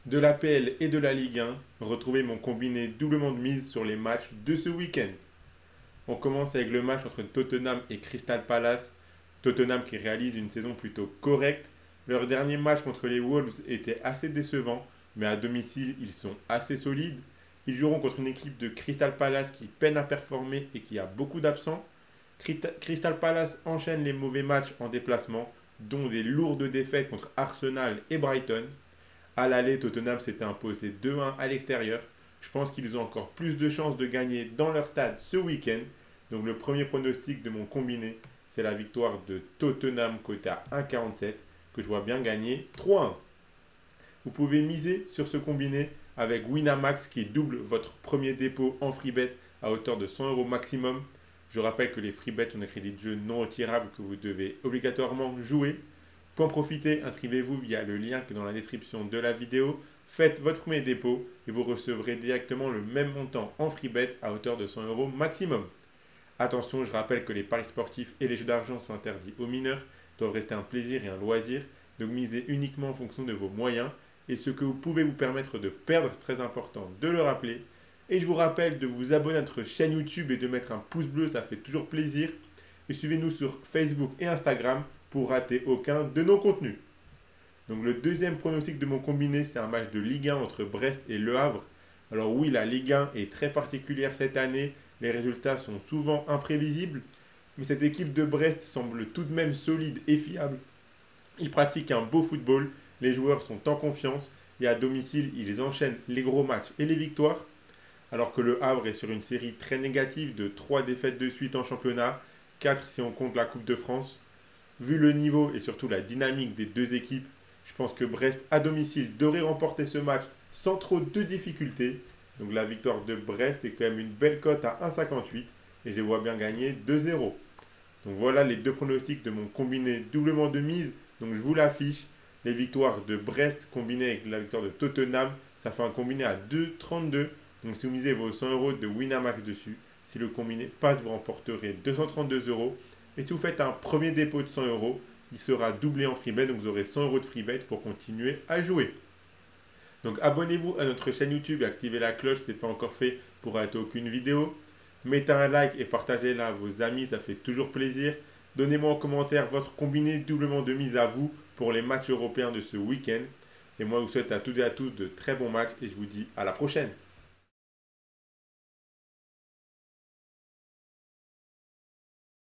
De l'APL et de la Ligue 1, retrouvez mon combiné doublement de mise sur les matchs de ce week-end. On commence avec le match entre Tottenham et Crystal Palace. Tottenham qui réalise une saison plutôt correcte. Leur dernier match contre les Wolves était assez décevant, mais à domicile, ils sont assez solides. Ils joueront contre une équipe de Crystal Palace qui peine à performer et qui a beaucoup d'absents. Crystal Palace enchaîne les mauvais matchs en déplacement, dont des lourdes défaites contre Arsenal et Brighton. À l'aller, Tottenham s'était imposé 2-1 à l'extérieur. Je pense qu'ils ont encore plus de chances de gagner dans leur stade ce week-end. Donc le premier pronostic de mon combiné, c'est la victoire de Tottenham côté à 1,47 que je vois bien gagner 3-1. Vous pouvez miser sur ce combiné avec Winamax qui double votre premier dépôt en freebet à hauteur de 100 euros maximum. Je rappelle que les freebets ont des crédits de jeu non retirables que vous devez obligatoirement jouer. Pour en profiter, inscrivez-vous via le lien qui est dans la description de la vidéo. Faites votre premier dépôt et vous recevrez directement le même montant en freebet à hauteur de 100 euros maximum. Attention, je rappelle que les paris sportifs et les jeux d'argent sont interdits aux mineurs, doivent rester un plaisir et un loisir, donc misez uniquement en fonction de vos moyens et ce que vous pouvez vous permettre de perdre, c'est très important de le rappeler. Et je vous rappelle de vous abonner à notre chaîne YouTube et de mettre un pouce bleu, ça fait toujours plaisir. Et suivez-nous sur Facebook et Instagram pour rater aucun de nos contenus. Donc le deuxième pronostic de mon combiné, c'est un match de Ligue 1 entre Brest et Le Havre. Alors oui, la Ligue 1 est très particulière cette année, les résultats sont souvent imprévisibles, mais cette équipe de Brest semble tout de même solide et fiable. Ils pratiquent un beau football, les joueurs sont en confiance et à domicile, ils enchaînent les gros matchs et les victoires, alors que le Havre est sur une série très négative de 3 défaites de suite en championnat, 4 si on compte la Coupe de France. Vu le niveau et surtout la dynamique des deux équipes, je pense que Brest à domicile devrait remporter ce match sans trop de difficultés. Donc la victoire de Brest, c'est quand même une belle cote à 1,58 et je les vois bien gagner 2-0. Donc voilà les deux pronostics de mon combiné doublement de mise. Donc je vous l'affiche. Les victoires de Brest combinées avec la victoire de Tottenham, ça fait un combiné à 2,32. Donc si vous misez vos 100 euros de Winamax dessus, si le combiné passe, vous remporterez 232 euros. Et si vous faites un premier dépôt de 100 euros, il sera doublé en freebet, donc vous aurez 100 euros de freebet pour continuer à jouer. Donc abonnez-vous à notre chaîne YouTube et activez la cloche si ce n'est pas encore fait pour rater aucune vidéo. Mettez un like et partagez-la à vos amis, ça fait toujours plaisir. Donnez-moi en commentaire votre combiné doublement de mise à vous pour les matchs européens de ce week-end. Et moi, je vous souhaite à toutes et à tous de très bons matchs et je vous dis à la prochaine.